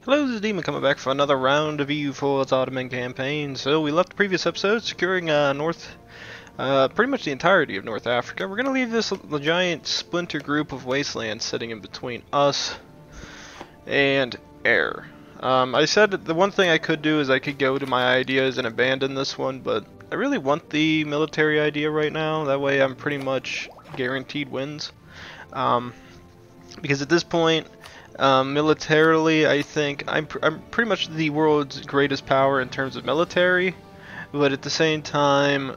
Hello, this is Demon coming back for another round of EU4's Ottoman campaign. So we left the previous episode securing pretty much the entirety of North Africa. We're going to leave this giant splinter group of wastelands sitting in between us and air. I said that the one thing I could do is I could go to my ideas and abandon this one, but I really want the military idea right now. That way I'm pretty much guaranteed wins. Because at this point, militarily, I think I'm pretty much the world's greatest power in terms of military, but at the same time,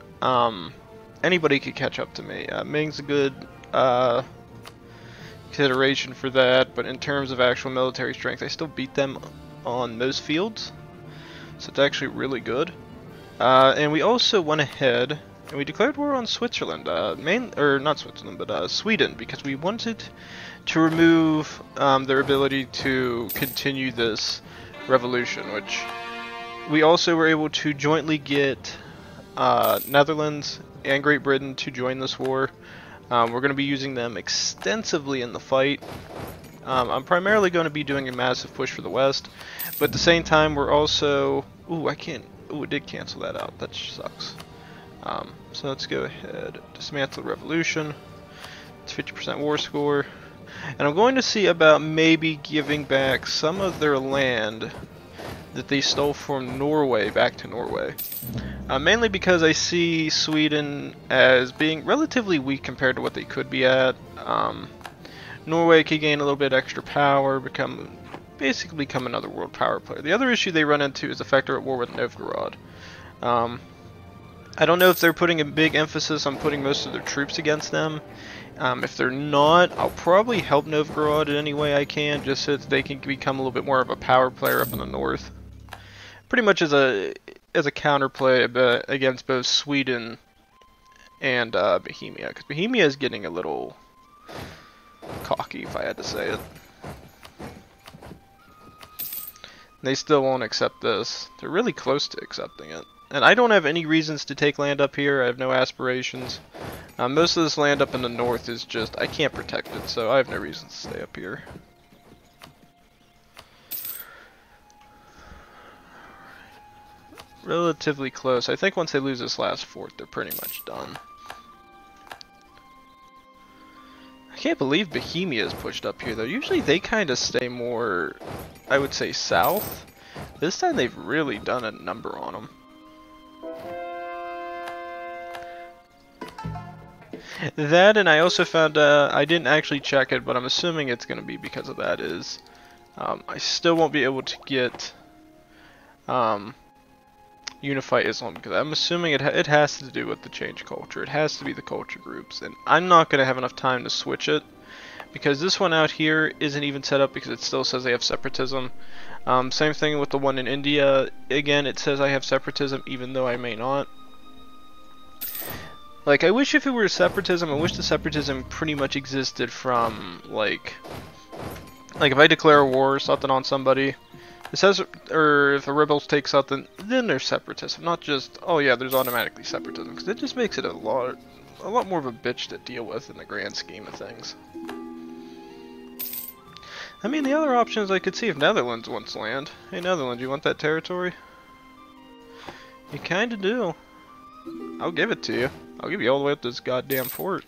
anybody could catch up to me. Ming's a good consideration for that, but in terms of actual military strength, I still beat them on most fields, so it's actually really good. And we also went ahead and we declared war on Switzerland, not Switzerland, but Sweden, because we wanted to remove their ability to continue this revolution, which we also were able to jointly get Netherlands and Great Britain to join this war. We're going to be using them extensively in the fight. I'm primarily going to be doing a massive push for the West, but at the same time we're also... Ooh, I can't... Ooh, it did cancel that out. That sucks. So let's go ahead. Dismantle the revolution. It's 50% war score. And I'm going to see about maybe giving back some of their land that they stole from Norway back to Norway. Mainly because I see Sweden as being relatively weak compared to what they could be at. Norway could gain a little bit extra power, basically become another world power player. The other issue they run into is the fact they're at war with Novgorod. I don't know if they're putting a big emphasis on putting most of their troops against them. If they're not, I'll probably help Novgorod in any way I can, just so that they can become a little bit more of a power player up in the north. Pretty much as a counterplay against both Sweden and Bohemia, because Bohemia is getting a little cocky, if I had to say it. They still won't accept this. They're really close to accepting it. And I don't have any reasons to take land up here. I have no aspirations. Most of this land up in the north is just, I can't protect it, so I have no reason to stay up here. Relatively close. I think once they lose this last fort, they're pretty much done. I can't believe Bohemia is pushed up here, though. Usually they kind of stay more, I would say, south. This time they've really done a number on them. That, and I also found, I didn't actually check it, but I'm assuming it's going to be because of that, is I still won't be able to get Unify Islam, because I'm assuming it has to do with the change culture. It has to be the culture groups, and I'm not going to have enough time to switch it, because this one out here isn't even set up because it still says they have separatism. Same thing with the one in India. Again, it says I have separatism even though I may not. Like, I wish if it were separatism, I wish the separatism pretty much existed from, like if I declare a war or something on somebody, it says, or if the rebels take something, then there's separatism, not just, oh yeah, there's automatically separatism, because it just makes it a lot more of a bitch to deal with in the grand scheme of things. I mean, the other option is I could see if Netherlands wants land. Hey Netherlands, you want that territory? You kinda do. I'll give it to you. I'll give you all the way up to this goddamn fort.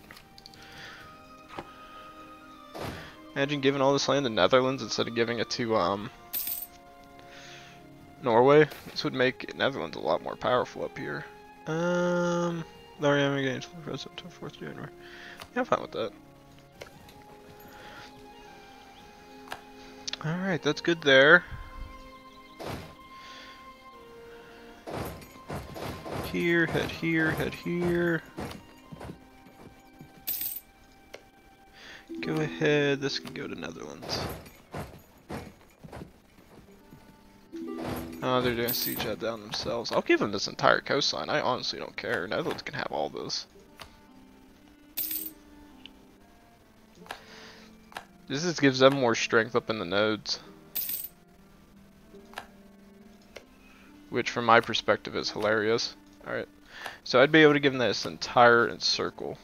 Imagine giving all this land to Netherlands instead of giving it to Norway. This would make Netherlands a lot more powerful up here. I'm against the president until 4th January. Yeah, I'm fine with that. Alright, that's good there. Here, head here, head here. Go ahead, this can go to Netherlands. Oh, they're gonna siege that down themselves. I'll give them this entire coastline. I honestly don't care. Netherlands can have all this. This just gives them more strength up in the nodes. Which from my perspective is hilarious. Alright, so I'd be able to give them this entire circle.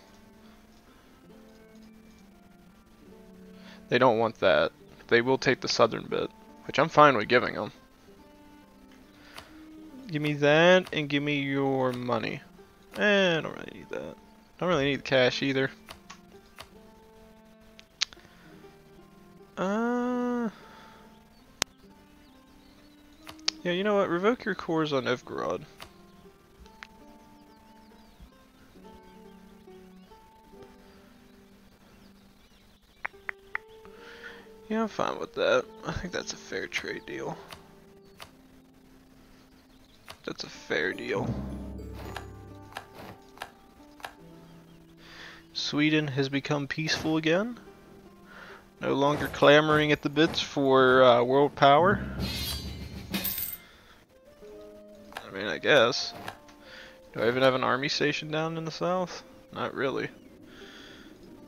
They don't want that. They will take the southern bit, which I'm fine with giving them. Give me that and give me your money. I don't really need that. Don't really need the cash either. Yeah, you know what? Revoke your cores on Novgorod. Yeah, I'm fine with that. I think that's a fair trade deal. That's a fair deal. Sweden has become peaceful again. No longer clamoring at the bits for world power. I mean, I guess. Do I even have an army station down in the south? Not really.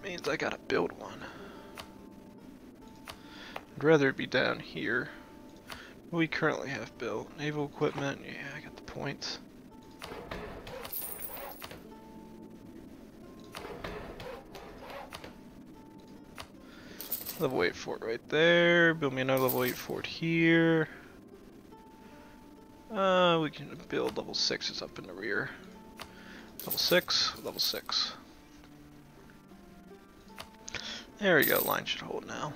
Means I gotta build one. I'd rather it be down here. What we currently have built. Naval equipment, yeah, I got the points. Level 8 fort right there. Build me another level 8 fort here. We can build level 6s up in the rear. Level 6, level 6. There we go, line should hold now.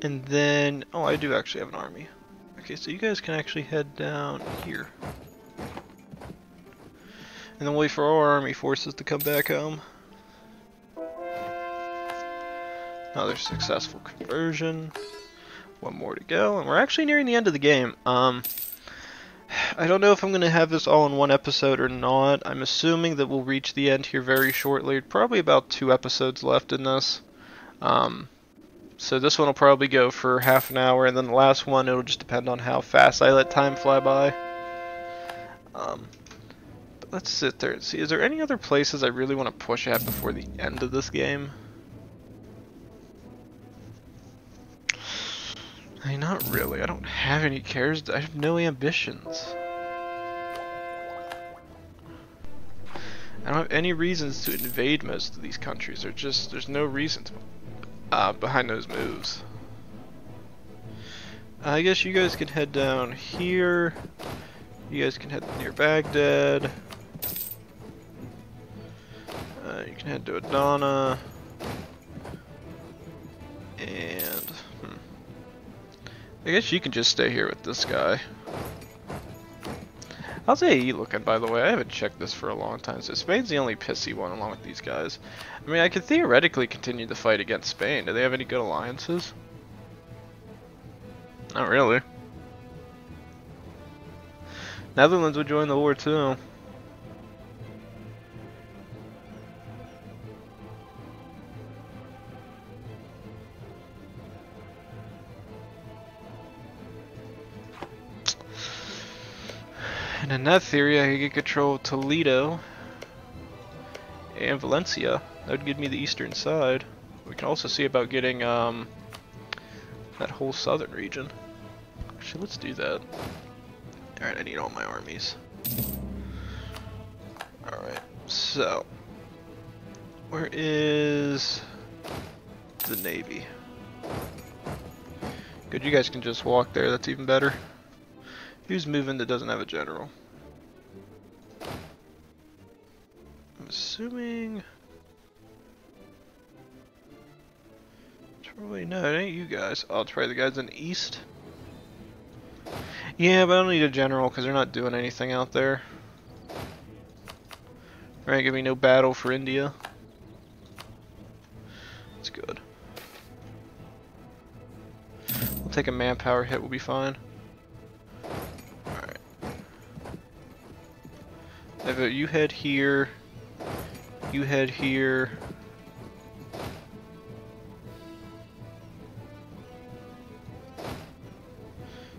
And then, oh, I do actually have an army. Okay, so you guys can actually head down here. And then wait for our army forces to come back home. Another successful conversion. One more to go, and we're actually nearing the end of the game. I don't know if I'm going to have this all in one episode or not. I'm assuming that we'll reach the end here very shortly. Probably about 2 episodes left in this. So this one will probably go for half an hour, and then the last one, it'll just depend on how fast I let time fly by. But let's sit there and see. Is there any other places I really want to push at before the end of this game? I mean, not really. I don't have any cares. I have no ambitions. I don't have any reasons to invade most of these countries. There's no reason to, behind those moves. I guess you guys can head down here. You guys can head near Baghdad. You can head to Adana. And I guess you can just stay here with this guy. How's AE looking, by the way? I haven't checked this for a long time, so Spain's the only pissy one along with these guys. I mean, I could theoretically continue the fight against Spain. Do they have any good alliances? Not really. Netherlands would join the war too. And in that theory, I could get control of Toledo and Valencia. That would give me the eastern side. We can also see about getting that whole southern region. Actually, let's do that. Alright, I need all my armies. Alright, so where is the Navy? Good, you guys can just walk there, that's even better. Who's moving that doesn't have a general? I'm assuming... Probably no, it ain't you guys. Oh, it's probably the guys in the east. Yeah, but I don't need a general because they're not doing anything out there. There ain't gonna be no battle for India. That's good. We'll take a manpower hit, we'll be fine. Alright. You head here. You head here.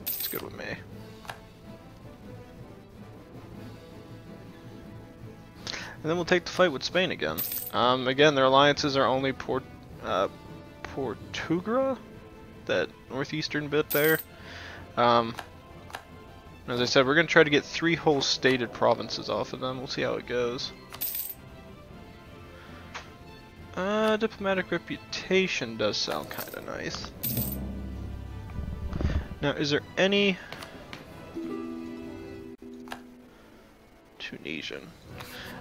It's good with me. And then we'll take the fight with Spain again. Again, their alliances are only Portugal, that northeastern bit there. As I said, we're going to try to get 3 whole stated provinces off of them. We'll see how it goes. Diplomatic reputation does sound kind of nice. Now, is there any Tunisian?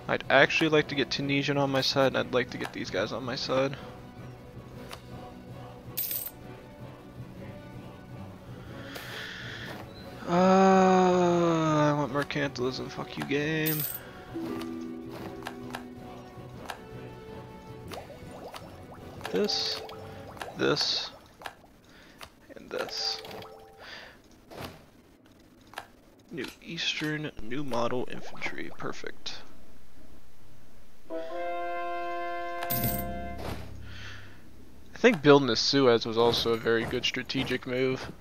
I'd actually like to get Tunisian on my side, and I'd like to get these guys on my side. I want mercantilism. Fuck you, game. This, and this. New Eastern, new model infantry. Perfect. I think building this Suez was also a very good strategic move.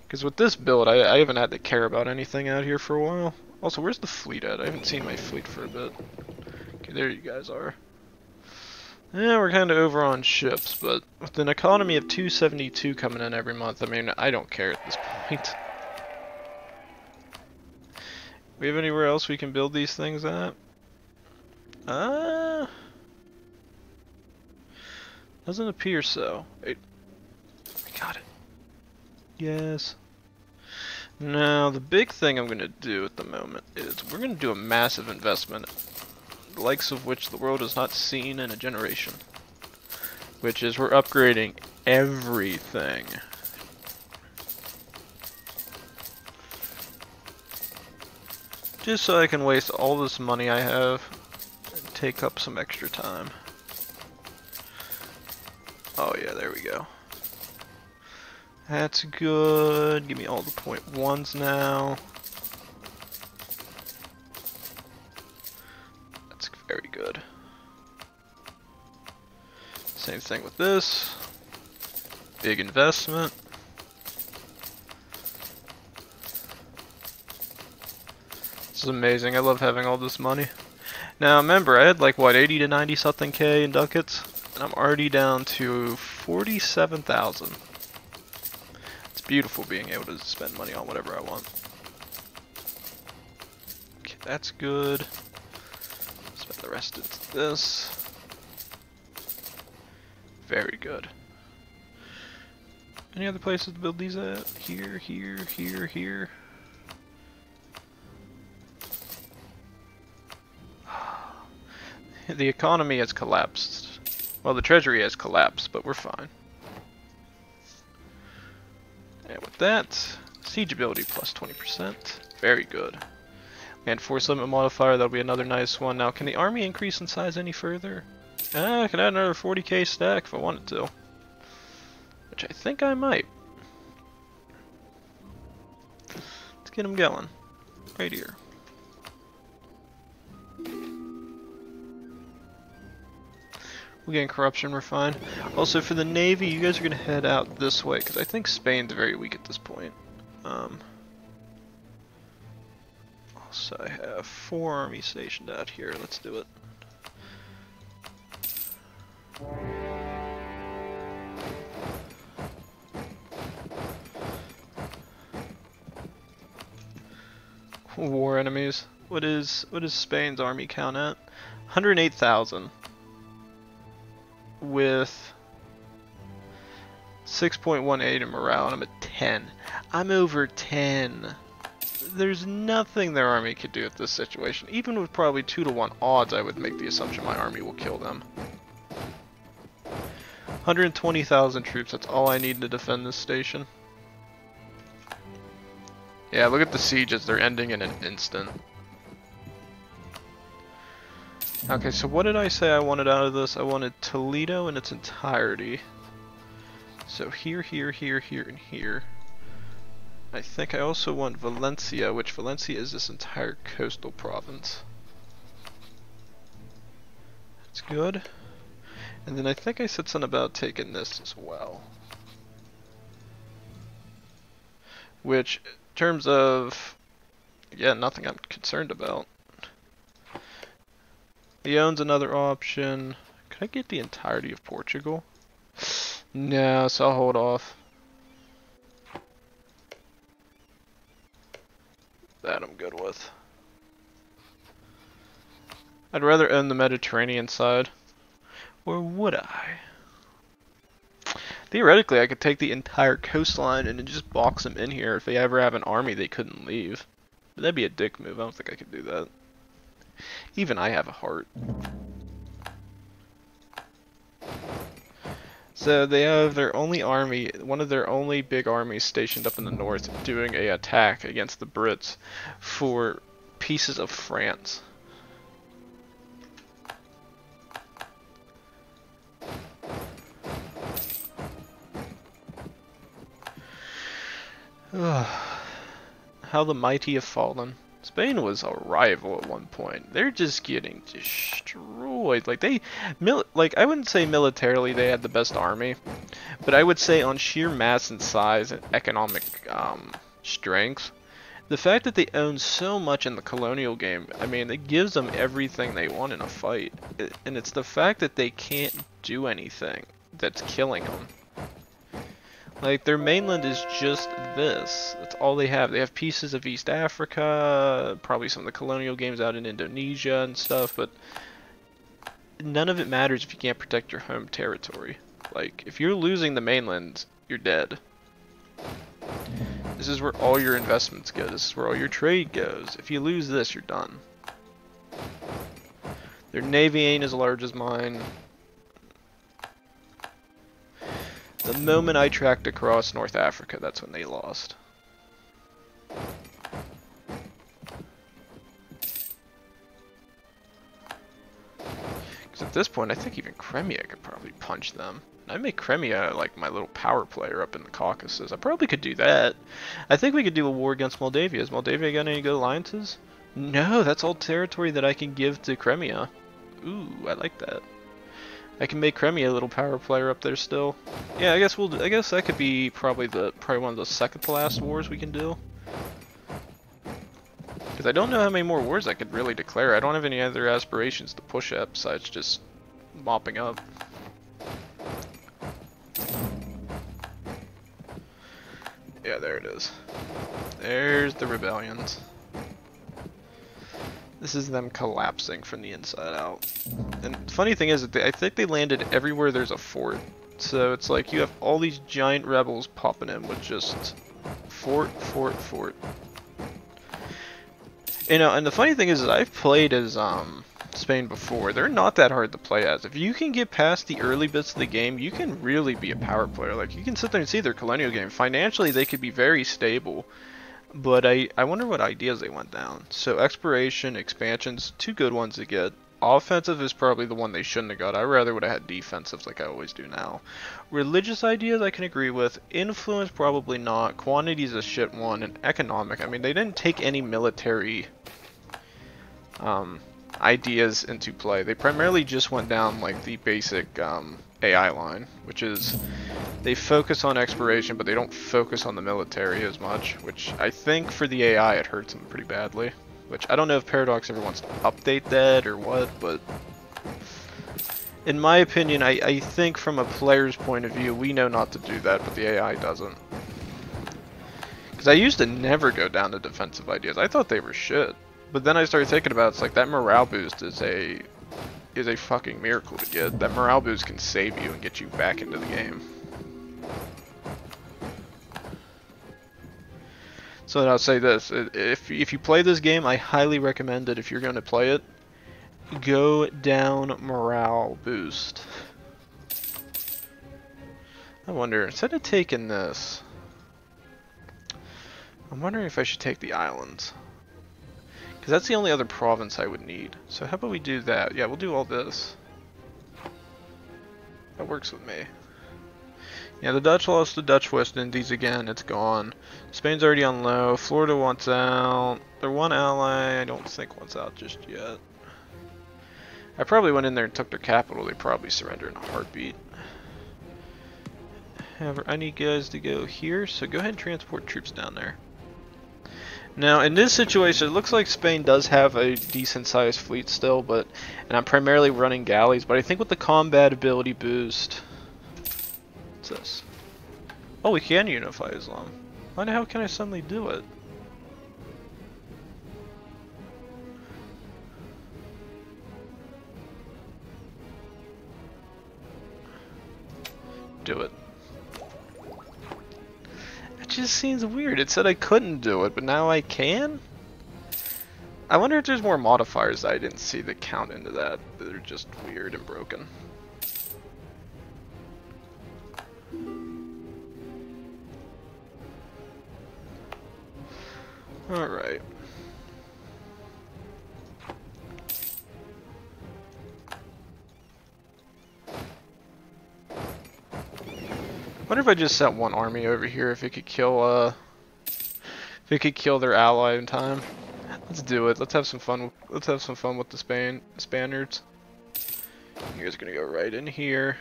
Because with this build, I haven't had to care about anything out here for a while. Also, where's the fleet at? I haven't seen my fleet for a bit. Okay, there you guys are. Yeah, we're kind of over on ships, but with an economy of 272 coming in every month, I mean, I don't care at this point. We have anywhere else we can build these things at? Doesn't appear so. Wait. I got it. Yes. Now, the big thing I'm going to do at the moment is we're going to do a massive investment, the likes of which the world has not seen in a generation. Which is we're upgrading everything. Just so I can waste all this money I have and take up some extra time. Oh yeah, there we go. That's good. Give me all the .1s now. That's very good. Same thing with this. Big investment. This is amazing. I love having all this money. Now remember, I had like what, 80 to 90 something K in ducats, and I'm already down to 47,000. It's beautiful being able to spend money on whatever I want. Okay, that's good. Spend the rest into this. Very good. Any other places to build these at? Here, here, here, here. The economy has collapsed. Well, the treasury has collapsed, but we're fine. And with that, siege ability plus 20%. Very good. And force limit modifier, that'll be another nice one. Now, can the army increase in size any further? I can add another 40k stack if I wanted to. Which I think I might. Let's get them going. Right here. We're getting corruption, we're fine. Also, for the Navy, you guys are going to head out this way, because I think Spain's very weak at this point. Also, I have 4 armies stationed out here. Let's do it. War enemies. What is Spain's army count at? 108,000. With 6.18 in morale, and I'm at 10. I'm over 10. There's nothing their army could do at this situation. Even with probably 2 to 1 odds, I would make the assumption my army will kill them. 120,000 troops, that's all I need to defend this station. Yeah, look at the sieges, they're ending in an instant. Okay, so what did I say I wanted out of this? I wanted Toledo in its entirety. So here, here, here, here, and here. I think I also want Valencia, which Valencia is this entire coastal province. That's good. And then I think I said something about taking this as well. Which, in terms of, yeah, nothing I'm concerned about. Leon's another option. Could I get the entirety of Portugal? No, so I'll hold off. That I'm good with. I'd rather own the Mediterranean side. Or would I? Theoretically, I could take the entire coastline and then just box them in here if they ever have an army they couldn't leave. But that'd be a dick move. I don't think I could do that. Even I have a heart. So they have their only army, one of their only big armies stationed up in the north, doing a attack against the Brits for pieces of France. How the mighty have fallen. Spain was a rival at one point. They're just getting destroyed. Like I wouldn't say militarily they had the best army, but I would say on sheer mass and size and economic strength, the fact that they own so much in the colonial game, I mean, it gives them everything they want in a fight. And it's the fact that they can't do anything that's killing them. Like, their mainland is just this. That's all they have. They have pieces of East Africa, probably some of the colonial games out in Indonesia and stuff, but none of it matters if you can't protect your home territory. Like, if you're losing the mainland, you're dead. This is where all your investments go. This is where all your trade goes. If you lose this, you're done. Their navy ain't as large as mine. The moment I tracked across North Africa, that's when they lost. Because at this point, I think even Crimea could probably punch them. I make Crimea like my little power player up in the Caucasus. I probably could do that. I think we could do a war against Moldavia. Has Moldavia got any good alliances? No, that's all territory that I can give to Crimea. Ooh, I like that. I can make Crimea a little power player up there still. Yeah, I guess that could be probably one of the second to last wars we can do. Because I don't know how many more wars I could really declare. I don't have any other aspirations to push at besides just mopping up. Yeah, there it is. There's the rebellions. This is them collapsing from the inside out. And the funny thing is, that I think they landed everywhere there's a fort. So it's like you have all these giant rebels popping in with just fort, fort, fort. You know, and the funny thing is I've played as Spain before. They're not that hard to play as. If you can get past the early bits of the game, you can really be a power player. Like, you can sit there and see their colonial game. Financially, they could be very stable. But I wonder what ideas they went down. So exploration, expansions, two good ones to get. Offensive is probably the one they shouldn't have got. I rather would have had defensive like I always do now. Religious ideas I can agree with. Influence probably not. Quantity is a shit one. And economic, I mean, they didn't take any military ideas into play. They primarily just went down like the basic AI line, which is they focus on exploration, but they don't focus on the military as much, which I think for the AI it hurts them pretty badly. Which I don't know if Paradox ever wants to update that or what, but in my opinion, I think from a player's point of view, we know not to do that, but the AI doesn't. Because I used to never go down to defensive ideas. I thought they were shit. But then I started thinking about it's like that morale boost is a fucking miracle to get. That morale boost can save you and get you back into the game. So then I'll say this, if you play this game, I highly recommend it if you're going to play it. Go down morale boost. I wonder, instead of taking this, I'm wondering if I should take the islands. Because that's the only other province I would need. So how about we do that? Yeah, we'll do all this. That works with me. Yeah, the Dutch lost the Dutch West Indies again. It's gone. Spain's already on low. Florida wants out. Their one ally I don't think wants out just yet. I probably went in there and took their capital. They probably surrender in a heartbeat. However, I need guys to go here, so go ahead and transport troops down there. Now, in this situation, it looks like Spain does have a decent-sized fleet still, and I'm primarily running galleys, but I think with the combat ability boost... What's this? Oh, we can unify Islam. Why the hell can I suddenly do it? Do it. just seems weird. It said I couldn't do it, but now I can? I wonder if there's more modifiers that I didn't see that count into that. They're just weird and broken. Alright. Wonder if I just sent one army over here, if it could kill their ally in time. Let's do it. Let's have some fun. Let's have some fun with the Spaniards. You guys are gonna go right in here.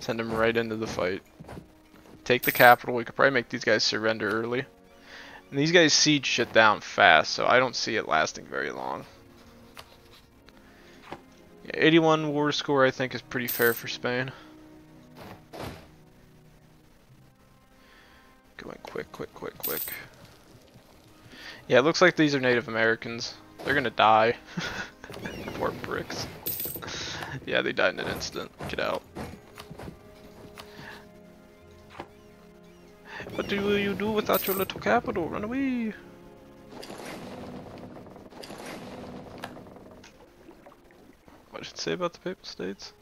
Send them right into the fight. Take the capital. We could probably make these guys surrender early. And these guys siege shit down fast, so I don't see it lasting very long. Yeah, 81 war score I think is pretty fair for Spain. Going quick. Yeah, it looks like these are Native Americans. They're gonna die. Poor bricks. Yeah, they died in an instant. Get out. What do you do without your little capital? Run away! What did it say about the Papal States?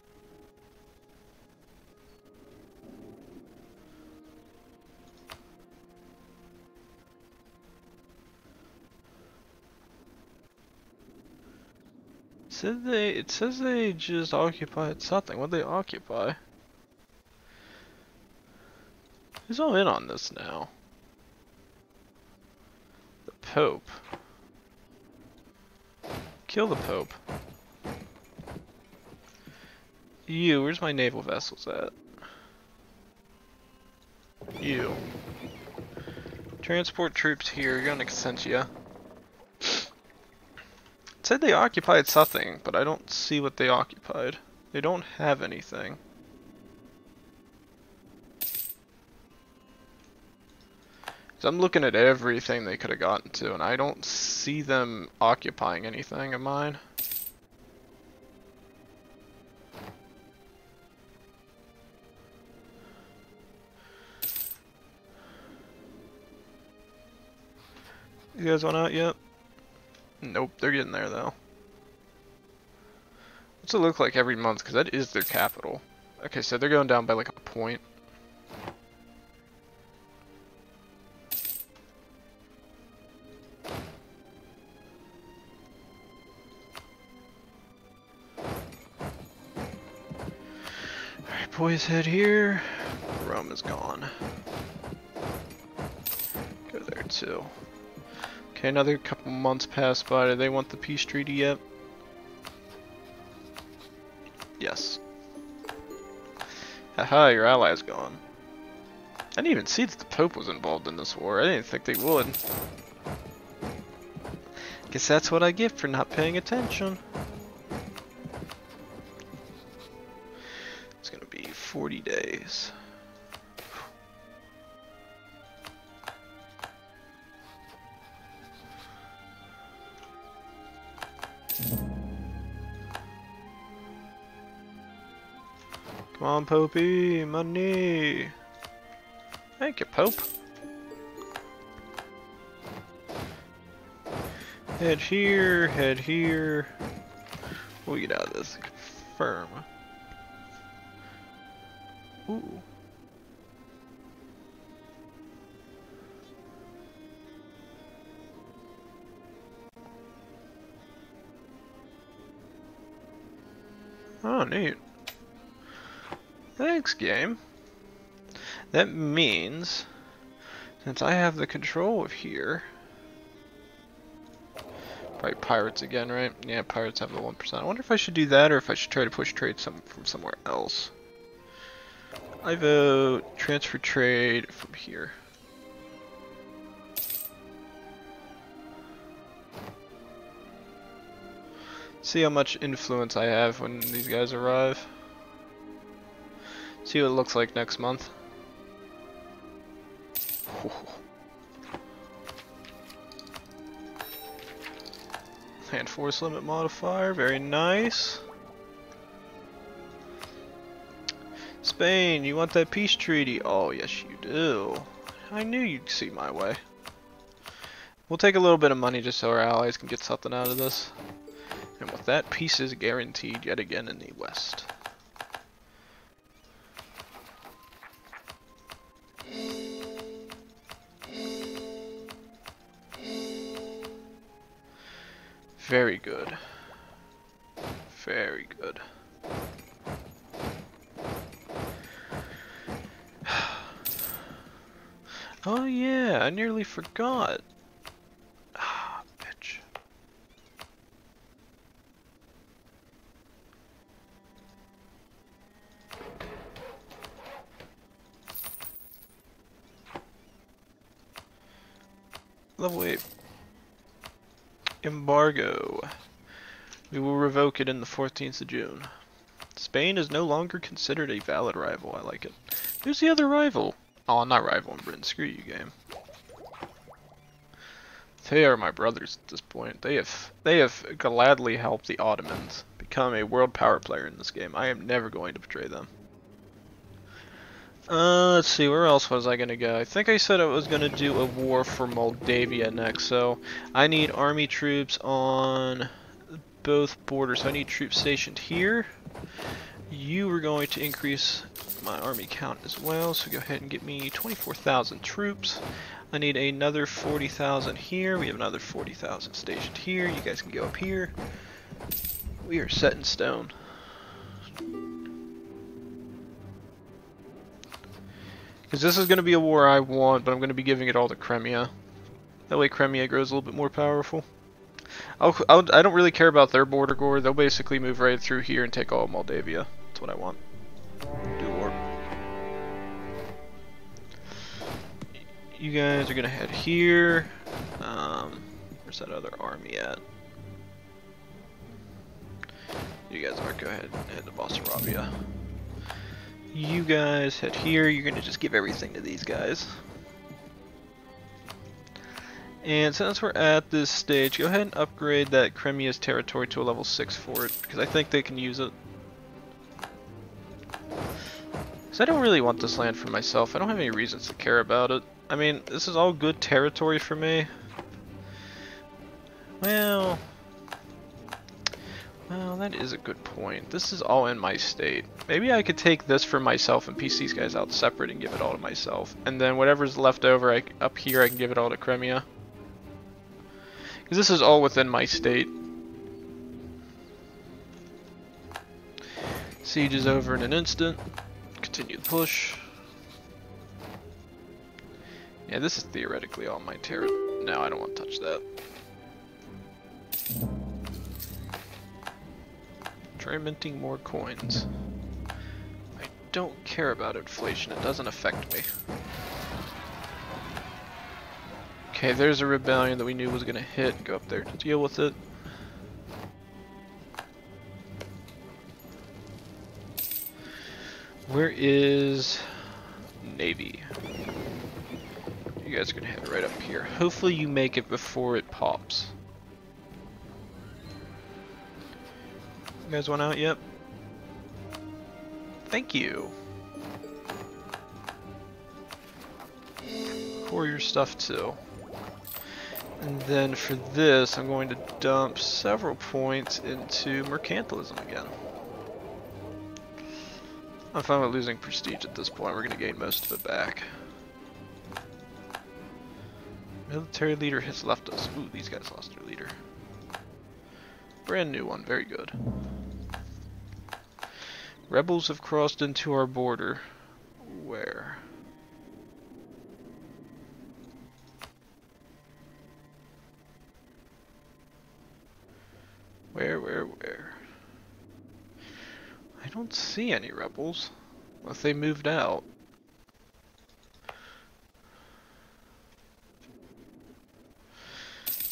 It says they just occupied something. What did they occupy? Who's all in on this now? The Pope. Kill the Pope. You, where's my naval vessels at? You. Transport troops here, you're gonna Excentia. It said they occupied something, but I don't see what they occupied. They don't have anything. So I'm looking at everything they could have gotten to, and I don't see them occupying anything of mine. You guys want out yet? Nope, they're getting there though. What's it look like every month? Because that is their capital. Okay, so they're going down by like a point. Alright, boys, head here. Rome is gone. Go there too. Okay, another couple months pass by. Do they want the peace treaty yet? Yes. Haha, your ally's gone. I didn't even see that the Pope was involved in this war. I didn't think they would. Guess that's what I get for not paying attention. It's gonna be 40 days. Come on, Popey, money. Thank you, Pope. Head here, head here. We'll get out of this. Confirm. Ooh. Oh, neat. Thanks, game. That means, since I have the control of here, probably pirates again, right? Yeah, pirates have the 1%. I wonder if I should do that or if I should try to push trade from somewhere else. I vote transfer trade from here. See how much influence I have when these guys arrive. See what it looks like next month. Land force limit modifier, very nice. Spain, you want that peace treaty? Oh, yes you do. I knew you'd see my way. We'll take a little bit of money just so our allies can get something out of this. And with that, peace is guaranteed yet again in the west. Very good. Very good. Oh yeah, I nearly forgot. Ah, bitch. Level 8. Embargo. We will revoke it in the 14th of June. Spain is no longer considered a valid rival. I like it. Who's the other rival? Oh, I'm not rivaling Britain. Screw you, game. They are my brothers at this point. They have gladly helped the Ottomans become a world power player in this game. I am never going to betray them. Let's see, where else was I gonna go? I think I said I was gonna do a war for Moldavia next, so I need army troops on both borders. So I need troops stationed here. You are going to increase my army count as well, so go ahead and get me 24,000 troops. I need another 40,000 here. We have another 40,000 stationed here. You guys can go up here. We are set in stone. Because this is going to be a war I want, but I'm going to be giving it all to Crimea. That way Crimea grows a little bit more powerful. I don't really care about their border gore. They'll basically move right through here and take all of Moldavia. That's what I want. Do war. You guys are going to head here. Where's that other army at? You guys are go ahead and head to Basarabia. You guys head here. You're going to just give everything to these guys. And since we're at this stage, go ahead and upgrade that Crimea's territory to a level 6 for it, because I think they can use it. Because I don't really want this land for myself. I don't have any reasons to care about it. I mean, this is all good territory for me. Well, that is a good point. This is all in my state. Maybe I could take this for myself and piece these guys out separate and give it all to myself. And then whatever's left over up here, I can give it all to Crimea. Because this is all within my state. Siege is over in an instant. Continue the push. Yeah, this is theoretically all my territory. No, I don't want to touch that. Try minting more coins. I don't care about inflation, it doesn't affect me. Okay, there's a rebellion that we knew was gonna hit. Go up there to deal with it. Where is Navy? You guys are gonna head right up here. Hopefully you make it before it pops. You guys went out yet? Thank you. Core your stuff too. And then for this, I'm going to dump several points into mercantilism again. I'm fine with losing prestige at this point. We're going to gain most of it back. Military leader has left us. Ooh, these guys lost their leader. Brand new one, very good. Rebels have crossed into our border. Where? Where? I don't see any rebels. Unless they moved out.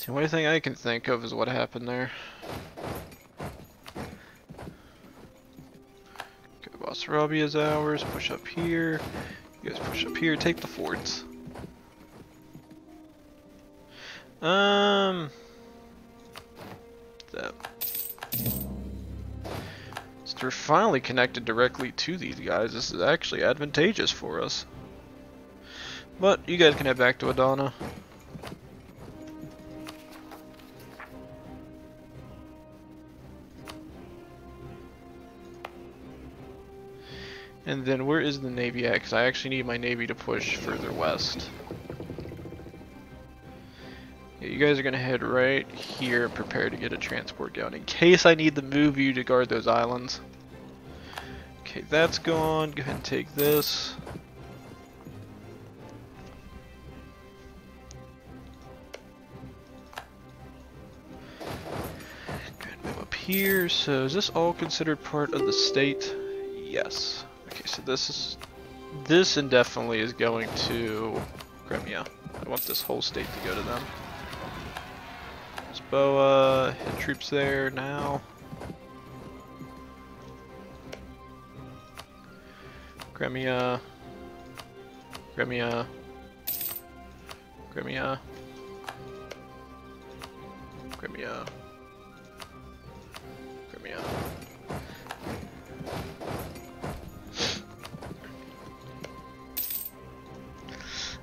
The only thing I can think of is what happened there. Okay, Basarabia's ours. Push up here. You guys push up here. Take the forts. That. It's So we're finally connected directly to these guys. This is actually advantageous for us. But you guys can head back to Adana. And then where is the navy at? Because I actually need my navy to push further west. Yeah, you guys are going to head right here and prepare to get a transport going in case I need to move you to guard those islands. Okay, that's gone. Go ahead and take this. Go ahead and move up here. So is this all considered part of the state? Yes. Okay, so this indefinitely is going to Crimea. I want this whole state to go to them. Boa, hit troops there now. Crimea. Crimea. Crimea. Crimea. Crimea.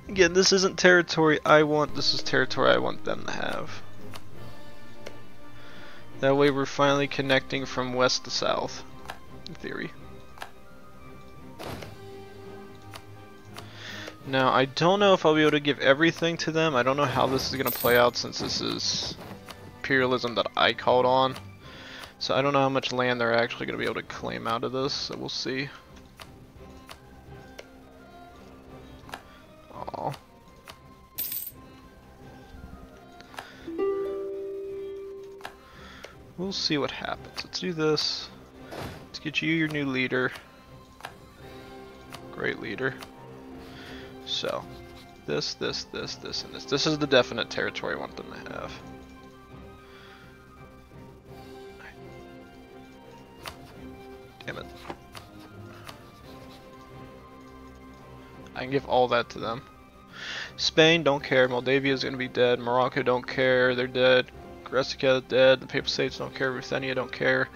Again, this isn't territory I want, this is territory I want them to have. That way we're finally connecting from west to south, in theory. Now, I don't know if I'll be able to give everything to them. I don't know how this is going to play out since this is imperialism that I called on. So I don't know how much land they're actually going to be able to claim out of this, so we'll see. Aww. We'll see what happens. Let's do this. Let's get you your new leader. Great leader. So, this, and this. This is the definite territory I want them to have. Damn it. I can give all that to them. Spain, don't care. Moldavia is going to be dead. Morocco, don't care. They're dead. Corsica dead, the Papal States don't care, Ruthenia don't care,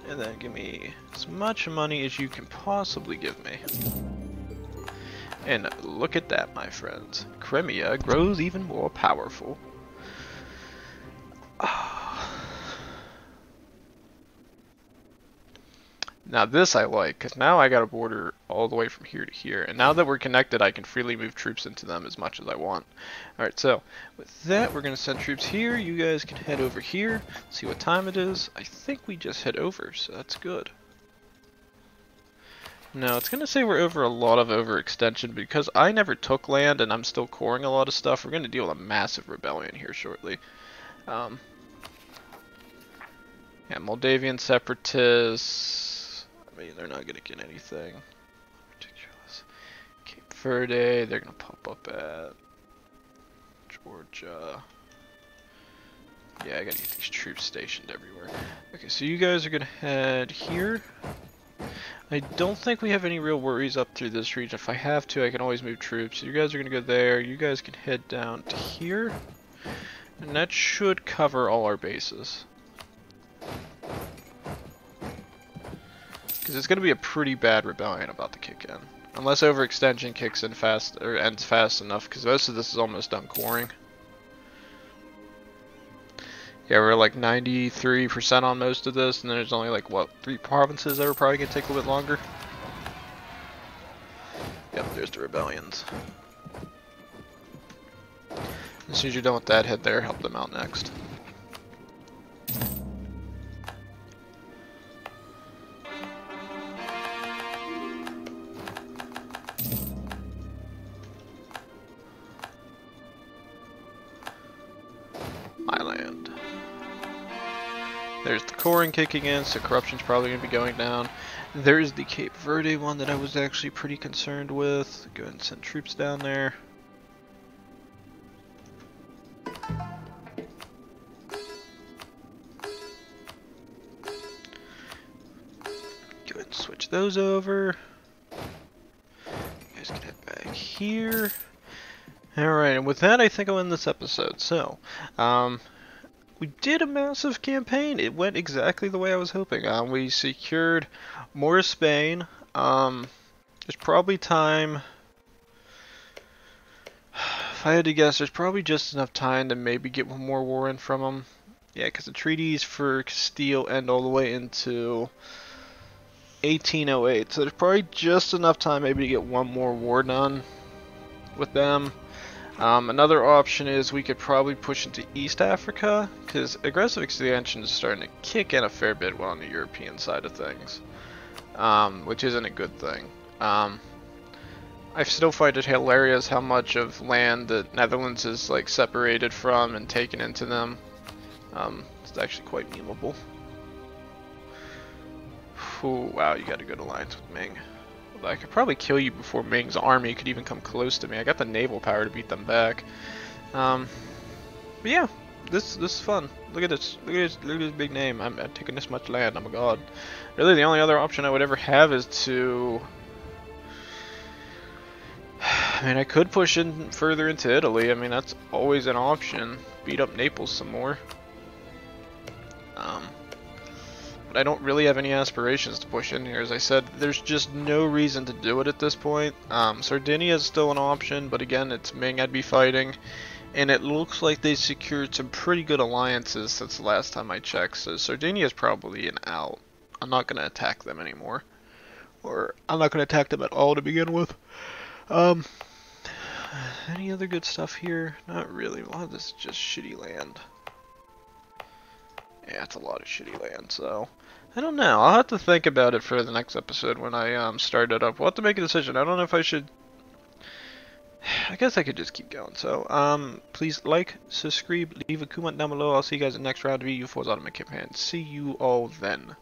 and then give me as much money as you can possibly give me. And look at that, my friends. Crimea grows even more powerful. Now this I like, because now I got a border all the way from here to here. And now that we're connected, I can freely move troops into them as much as I want. Alright, so with that, we're going to send troops here. You guys can head over here, see what time it is. I think we just head over, so that's good. Now, it's going to say we're over a lot of overextension because I never took land and I'm still coring a lot of stuff. We're going to deal with a massive rebellion here shortly. Yeah, Moldavian separatists. I mean, they're not going to get anything. Ridiculous. Cape Verde, they're going to pop up at Georgia. Yeah, I got to get these troops stationed everywhere. Okay, so you guys are going to head here. I don't think we have any real worries up through this region. If I have to, I can always move troops. So you guys are going to go there. You guys can head down to here. And that should cover all our bases. Because it's going to be a pretty bad rebellion about to kick in. Unless overextension kicks in fast, or ends fast enough, because most of this is almost done coring. Yeah, we're like 93% on most of this, and there's only like, what, 3 provinces that are probably going to take a little bit longer? Yep, there's the rebellions. As soon as you're done with that, head there, help them out next. Island. There's the coring kicking in, so corruption's probably going to be going down. There's the Cape Verde one that I was actually pretty concerned with. Go ahead and send troops down there. Go ahead and switch those over. You guys can head back here. Alright, and with that I think I'll end this episode. So, we did a massive campaign. It went exactly the way I was hoping. We secured more of Spain. There's probably time. If I had to guess, there's probably just enough time to maybe get one more war in from them. Yeah, because the treaties for Castile end all the way into 1808, so there's probably just enough time maybe to get one more war done with them. Another option is we could probably push into East Africa, because aggressive expansion is starting to kick in a fair bit on the European side of things, which isn't a good thing. I still find it hilarious how much of land the Netherlands is like separated from and taken into them. It's actually quite memeable. Ooh, wow, you got a good alliance with Ming. I could probably kill you before Ming's army could even come close to me. I got the naval power to beat them back. But yeah, this is fun. Look at this. Look at this big name. I'm taking this much land. I'm a god. Really, the only other option I would ever have is to. I mean, I could push in further into Italy. I mean, that's always an option. Beat up Naples some more. But I don't really have any aspirations to push in here. As I said, there's just no reason to do it at this point. Sardinia is still an option, but again, it's Ming I'd be fighting. And it looks like they secured some pretty good alliances since the last time I checked. So Sardinia is probably an out. I'm not going to attack them anymore. Or I'm not going to attack them at all to begin with. Any other good stuff here? Not really. A lot of this is just shitty land. Yeah, it's a lot of shitty land, so I don't know. I'll have to think about it for the next episode when I start it up. We'll have to make a decision. I don't know if I should. I guess I could just keep going. So please like, subscribe, leave a comment down below. I'll see you guys in the next round of EU4's Ottoman campaign. See you all then.